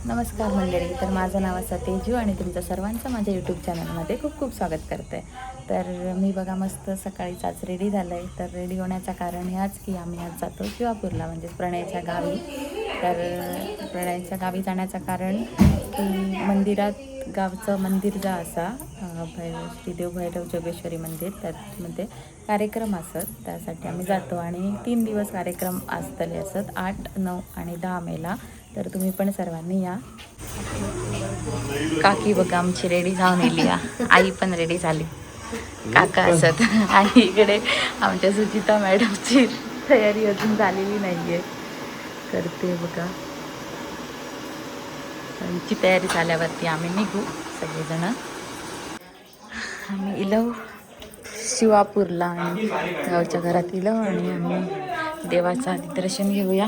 नमस्कार मंडळी. तर माझं नाव असं तेजू आणि तुमचं सर्वांचं माझ्या यूट्यूब चॅनलमध्ये खूप खूप स्वागत करते. तर मी बघा मस्त सकाळीच आज रेडी झालं आहे. तर रेडी होण्याचं कारण ह्याच की आम्ही आज जातो शिवापूरला, म्हणजे प्रणयच्या गावी. तर प्रणयच्या गावी जाण्याचं कारण की मंदिरात गावचं मंदिर जा असा श्री देवभैरव जोगेश्वरी मंदिर, त्यामध्ये कार्यक्रम असत. त्यासाठी आम्ही जातो आणि 3 दिवस कार्यक्रम असतले असत, 8, 9 आणि 10 मेला. तर तुम्ही पण सर्वांनी या. काकी बघा आमची रेडी जाऊन येली, आई पण रेडी झाली, काका असत. आणि इकडे आमच्या सुचिता मॅडमची तयारी अजून झालेली नाहीये, करते बघा. आमची तयारी झाल्यावरती आम्ही निघू सगळेजण. आम्ही इलो शिवापूरला आणि गावच्या घरात इलो आणि आम्ही देवाचं आधी दर्शन घेऊया.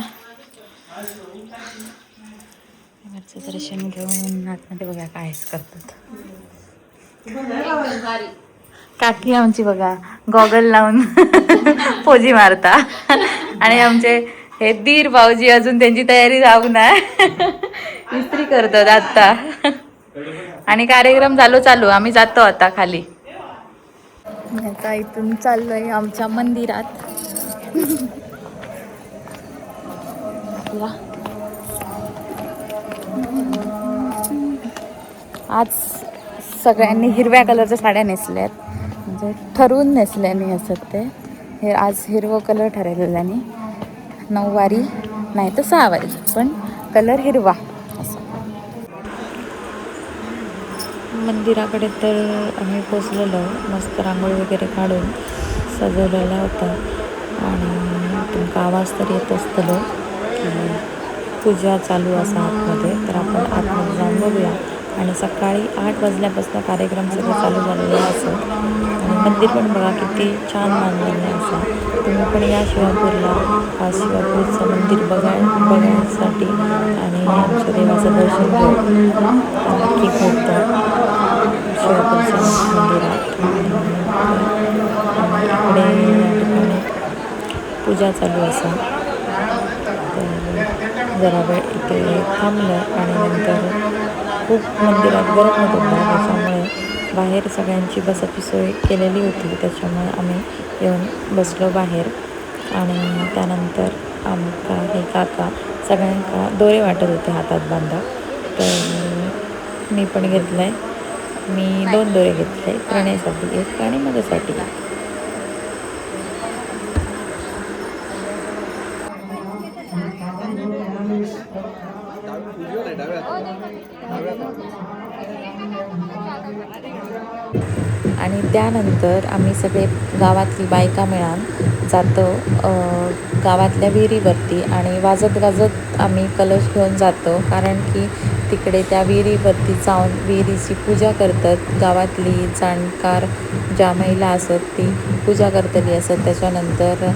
देवाचं दर्शन घेऊन आतमध्ये बघा काय करतात. काकी आमची बघा गॉगल लावून पोजी मारता आणि आमचे हे दीर भाऊजी अजून त्यांची तयारी जाऊ ना इस्त्री करतात आता. आणि कार्यक्रम चालू आम्ही जातो आता खाली. आता इथून चाललोय आमच्या मंदिरात. आज सगळ्यांनी हिरव्या कलरच्या साड्या नेसल्यात, म्हणजे ठरवून नेसल्याने असत ते. हे आज हिरवं कलर ठरवलेल्याने 9 वारी नाही तर 6 वारी, पण कलर हिरवा असं. मंदिराकडे तर आम्ही पोचलेलो, मस्त रांगोळी वगैरे काढून सजवलेला होता. आणि तुमका आवाज तर येत असतलो की पूजा चालू असा आतमध्ये. तर आपण आतमध्ये जाऊन बघूया. आणि सकाळी 8 वाजल्यापासून कार्यक्रम सगळं चालू झालेलं असत. आणि मंदिर पण बघा किती छान बांधलेलं आहे असं. तुम्ही पण या शिवापूरला, हा शिवापूरचं मंदिर बघण्यासाठी आणि आमच्या देवाचं दर्शन घेऊन नक्की भेटतो शिवापूरच्या मंदिरात. इकडे या ठिकाणी पूजा चालू असा. तर जरा वेळ इथे थांबलं आणि नंतर खूप मंदिरात गरम होत होता, त्याच्यामुळे बाहेर सगळ्यांची बसाची सोय केलेली होती. त्याच्यामुळे आम्ही येऊन बसलो बाहेर. आणि त्यानंतर आमका हे काका सगळ्यांका दोरे वाटत होते हातात बांधा. तर मी पण घेतलं आहे. मी 2 दोरे घेतले, प्रणयसाठी 1 आणि माझ्यासाठी 1. आणि त्यानंतर आम्ही सगळे गावातली बायका मिळून जातो गावातल्या विहिरीवरती. आणि वाजत गाजत आम्ही कलश घेऊन जातो, कारण की तिकडे त्या विहिरीवरती जाऊन विहिरीची पूजा करतात. गावातली जाणकार ज्या महिला असत ती पूजा करतली असत. त्याच्यानंतर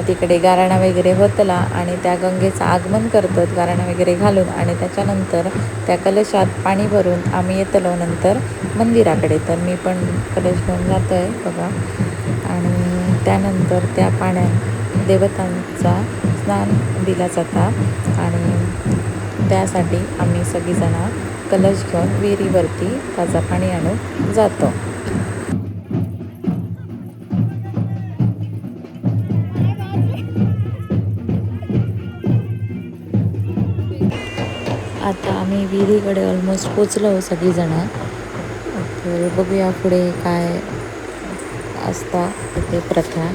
तिकडे गाराणा वगैरे होतला आणि त्या गंगेचं आगमन करतात गाराणा वगैरे घालून. आणि त्याच्यानंतर त्या कलशात पाणी भरून आम्ही येतलो नंतर मंदिराकडे. तर मी पण कलश घेऊन जातो आहे बघा. आणि त्यानंतर त्या पाण्यात देवतांचा स्नान दिला जाता. आणि त्यासाठी आम्ही सगळीजणं कलश घेऊन विहिरीवरती ताजा पाणी आणून जातो. आता आम्ही विहिरीकडे ऑलमोस्ट पोचलो सगळीजणं. तर बघूया पुढे काय असता तिथे प्रथा.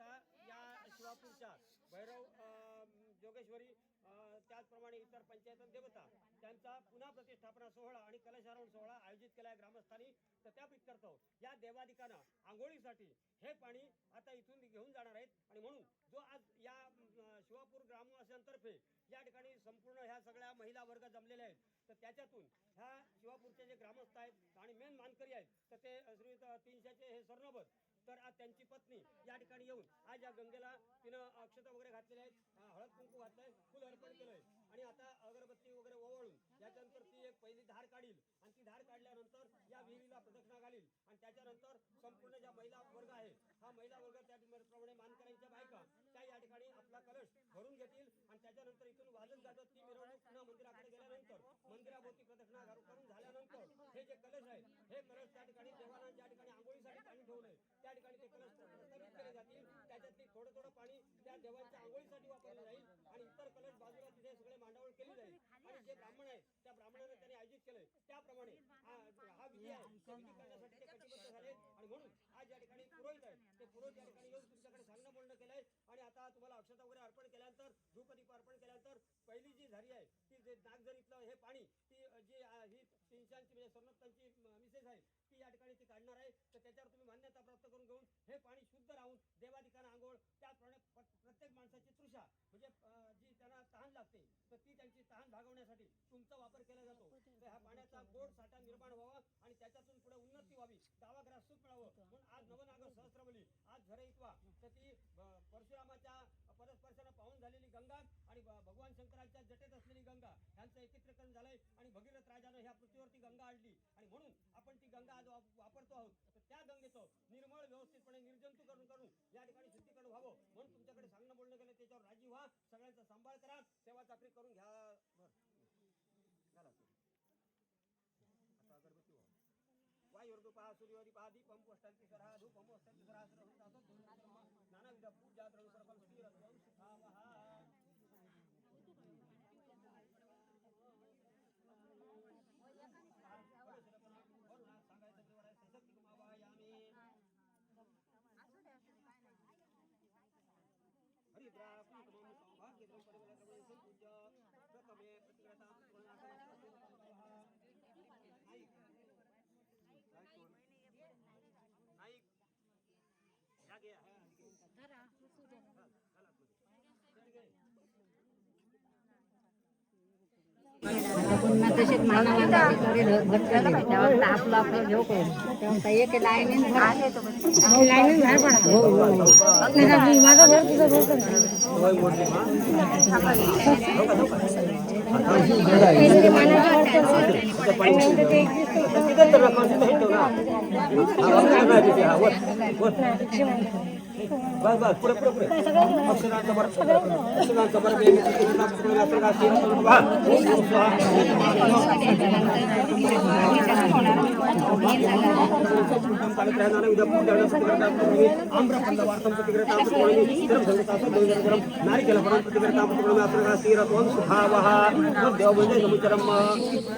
आता या शिवापूरच्या भैरव जोगेश्वरी त्याचप्रमाणे इतर पंचायत देवता त्यांचा पुन्हा प्रतिष्ठापना सोहळा आणि कलशारोहण सोहळा आयोजित केला आहे ग्रामस्थांनी. तर त्या प्रित्यर्थ या देवादिकांना आंघोळीसाठी हे पाणी आता इथून घेऊन जाणार आहेत. आणि म्हणून जो आज या शिवापूर ग्रामवासियांतर्फे या ठिकाणी संपूर्ण ह्या सगळ्या महिला वर्ग जमलेले आहेत. तर त्याच्यातून ह्या शिवापूरचे जे ग्रामस्थ आहेत आणि मेन मानकरी आहेत तर ते श्री 300चे हे स्वर्णभर. तर आज त्यांची पत्नी या ठिकाणी येऊन आज या गंगेला तिनं अक्षता वगैरे घातलेले आहेत, हळद कुंकू घातलंय, फुल अर्पण केलंय आणि आता अगरबत्ती वगैरे ओवाळून याच्यानंतर ती एक पहिली धार काढील आणि ती धार काढल्यानंतर या विहिरीला प्रदक्षिणा घालील. आणि त्याच्यानंतर संपूर्ण ज्या महिला वर्ग आहे हा महिला वर्ग त्याप्रमाणे मानकऱ्यांच्या बायका त्या या ठिकाणी आपला कलश भरून घेतील आणि त्याच्यानंतर इथून वाजत गाजत ती मिरवणूक पुन्हा मंदिराकडे गेल्यानंतर मंदिराभोवती प्रदक्षिणा करून झाल्यानंतर हे जे कलश आहे हे कलश त्या ठिकाणी देवाला ज्या ठिकाणी आंघोळीसाठी पाणी ठेवलंय त्या ठिकाणी ते कलश प्रस्थापित केले जातील. त्याच्यातली थोडं थोडं पाणी त्या देवांच्या आंघोळीसाठी वापरलं जाईल आणि इतर कलश बाजूला तिथे सगळे मांडावळ केली जाईल. आणि जे ब्राह्मण आहेत त्या ब्राह्मणाने त्यांनी आयोजित केलंय त्याप्रमाणे हा विधी आहे ते विधी करण्यासाठी ते कटिबद्ध झाले. आणि म्हणून आज या ठिकाणी पुरोहित आहेत ते पुरोहित या ठिकाणी येऊन तुमच्याकडे सांगणं बोलणं केलंय. आणि आता तुम्हाला अक्षता वगैरे अर्पण केल्यानंतर धूपदीप अर्पण केल्यानंतर पहिली जी झारी आहे ती जे नागझरीतलं हे पाणी ती जी ही 300ची म्हणजे स्वर्णोत्तांची मिसेस आहे ती या ठिकाणी ती काढणार आहे. तर त्याच्यावर तुम्ही मान्यता प्राप्त करून घेऊन हे पाणी शुद्ध राहून देवादिकांना आंघोळ त्याचप्रमाणे प्रत्येक माणसाची तृषा म्हणजे जी त्यांना तहान लागते तर ती त्यांची तहान भागवण्यासाठी तुमचा वापर केला जातो. तर ह्या पाण्याचा गोड साठा निर्माण व्हावा आणि त्याच्यातून पुढे उन्नती व्हावी, गावाघरात सुख मिळावं म्हणून आज नवनागर सहस्त्रबली आज झरेइतवा तर ती परशुरामाच्या परस्पर्शानं पाहून झालेली गंगा आणि भगवान शंकराच्या जटेत असलेली गंगा यांचं एकत्रीकरण झालंय आणि भगीरथ राजानं ह्या पृथ्वीवरती गंगा आणली आणि म्हणून आपण ती गंगा आज वापरतो आहोत. तर त्या गंगेचं निर्मळ व्यवस्थितपणे निर्जंतुकरण करून या ठिकाणी शुद्धीकरण व्हावं म्हणून तुमच्याकडे सांगणं बोलणं गेलं. त्याच्यावर राजी व्हा, सगळ्यांचा सांभाळ करा, सेवा चाकरी करून घ्या. आता अगरबत्ती व्हा वायुर्दु पहा सूर्योदि पहा दीपम पोष्टंती सरहा धूपम वस्तंती सरहा नानाविध पूजा द्रव्य सर्वं स्थिरत्वं सुखावहा. तसेच आपलं आपलं घेऊ एक लाईन माझं घर बस बस पुढे पुढे पुढे अक्षरांचा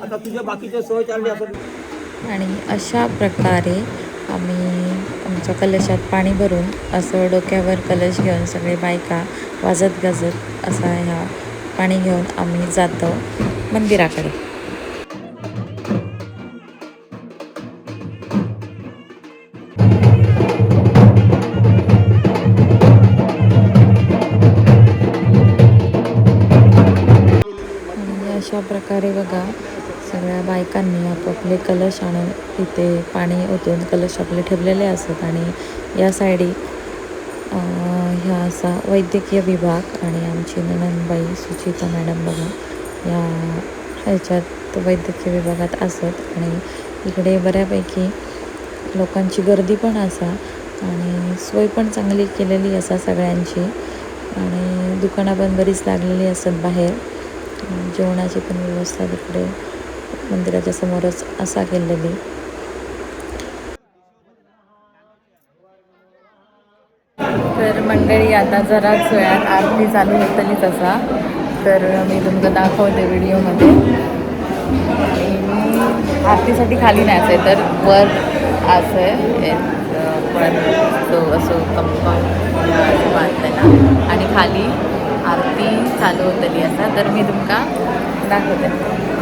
आता तुझ्या बाकीचे सोय चालले असं. आणि अशा प्रकारे आम्ही आमच्या कलशात पाणी भरून असं डोक्यावर कलश घेऊन सगळे बायका वाजत गाजत असा ह्या पाणी घेऊन आम्ही जातो मंदिराकडे. आणि अशा प्रकारे बघा सगळ्या बायकांनी आपापले कलश आणून तिथे पाणी ओतून कलश आपले ठेवलेले असतात. आणि या साईडी ह्या असा वैद्यकीय विभाग आणि आमची ननंदबाई सुचिता मॅडम बघा या ह्याच्यात वैद्यकीय विभागात असत. आणि इकडे बऱ्यापैकी लोकांची गर्दी पण असा आणि सोय पण चांगली केलेली असा सगळ्यांची. आणि दुकानं पण बरीच लागलेली असतात बाहेर. जेवणाची पण व्यवस्था तिकडे मंदिराच्या समोरच असा केलेली. तर मंडळी आता जराच वेळात आरती चालू होतलीच असा. तर मी तुमचं दाखवते व्हिडिओमध्ये. आरतीसाठी खाली न्यायचं आहे तर वर असं आहे पण तो असं कंपाऊंड खाली आरती चालू होतली असा तर मी तुमका दाखवते.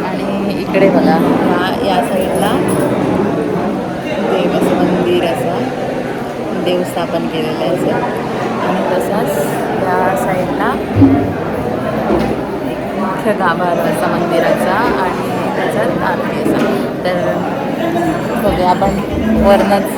आणि इकडे बघा या साईडला देवाचं मंदिर असं देव स्थापन केलेलं आहे असं. आणि तसाच या साईडला मुख्य गाभारा असा मंदिराचा आणि त्याच्यात आरती असा. तर बघूया आपण वरनच.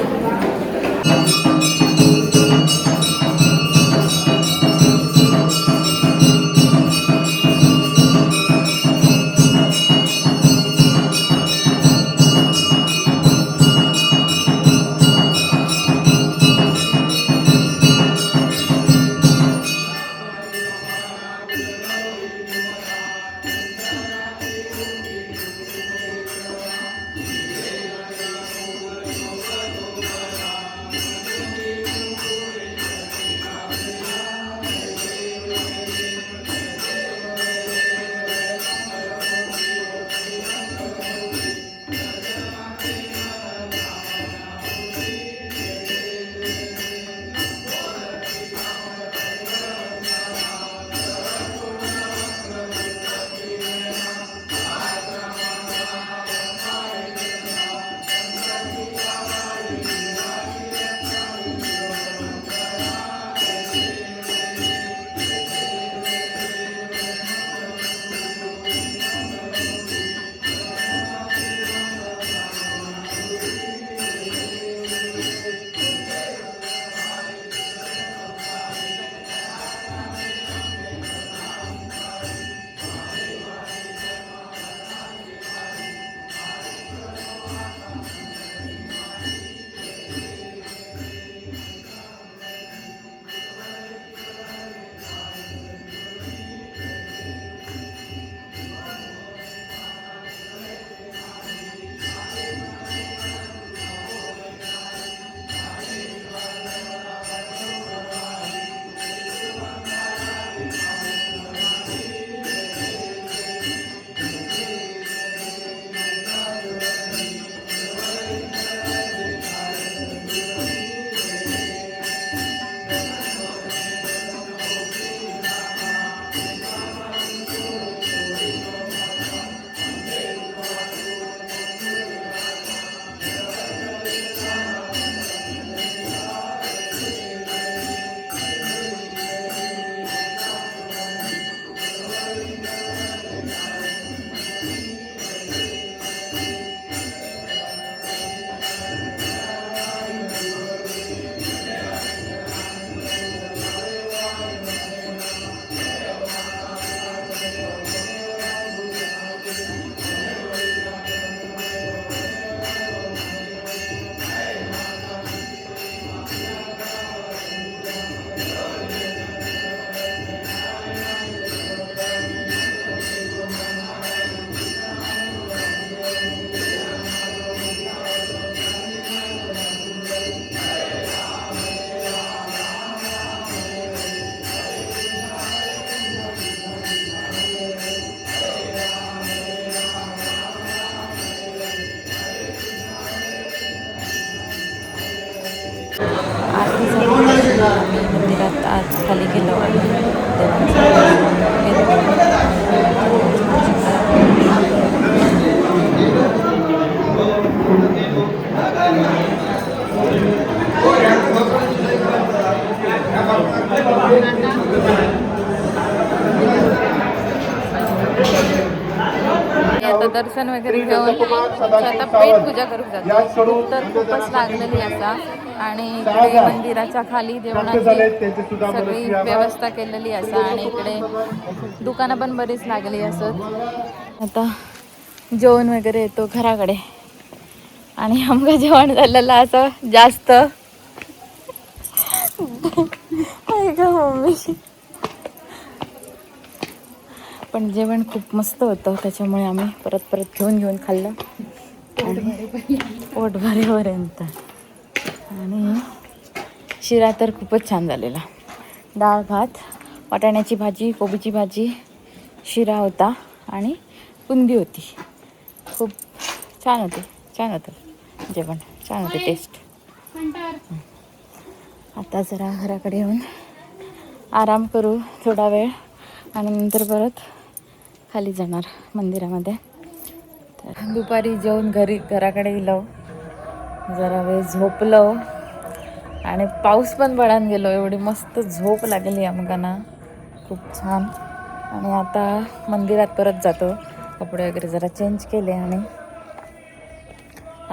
मंदिरात आज खाली गेलो आणि आता दर्शन वगैरे घेऊन आता पेट पूजा करू जातो. भूक तर खूपच लागलेली असा आणि इकडे मंदिराच्या खाली जेवणाची सगळी व्यवस्था केलेली असा आणि इकडे दुकानं पण बरीच लागली असत. आता जेवण वगैरे येतो घराकडे आणि आमचं जेवण झालेलं असं जास्त मम्मी पण जेवण खूप मस्त होतं त्याच्यामुळे आम्ही परत घेऊन खाल्लं आणि पोट भरेपर्यंत. आणि शिरा तर खूपच छान झालेला. डाळ भात, वाटाण्याची भाजी, कोबीची भाजी, शिरा होता आणि बुंदी होती. खूप छान होतं जेवण, छान होते टेस्ट. आता जरा घराकडे येऊन आराम करू थोडा वेळ आणि नंतर परत खाली जाणार मंदिरामध्ये. तर दुपारी जेवून घराकडे गेलो, जरा वेळ झोपलो आणि पाऊस पण पडान गेलो. एवढी मस्त झोप लागली आमकां, खूप छान. आणि आता मंदिरात परत जातो, कपडे वगैरे जरा चेंज केले आणि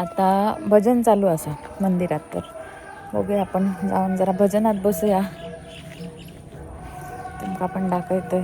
आता भजन चालू असा मंदिरात. तर बघूया आपण जाऊन जरा भजनात बसूया, तुमका पण दाखवतोय.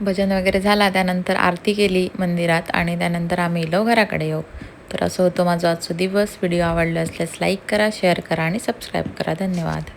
भजन वगैरे झाला त्यानंतर आरती केली मंदिरात आणि त्यानंतर आम्ही गेलो घराकडे येऊ. तर असं होतं माझा आजचा दिवस. व्हिडिओ आवडला असल्यास लाईक करा, शेअर करा आणि सबस्क्राईब करा. धन्यवाद.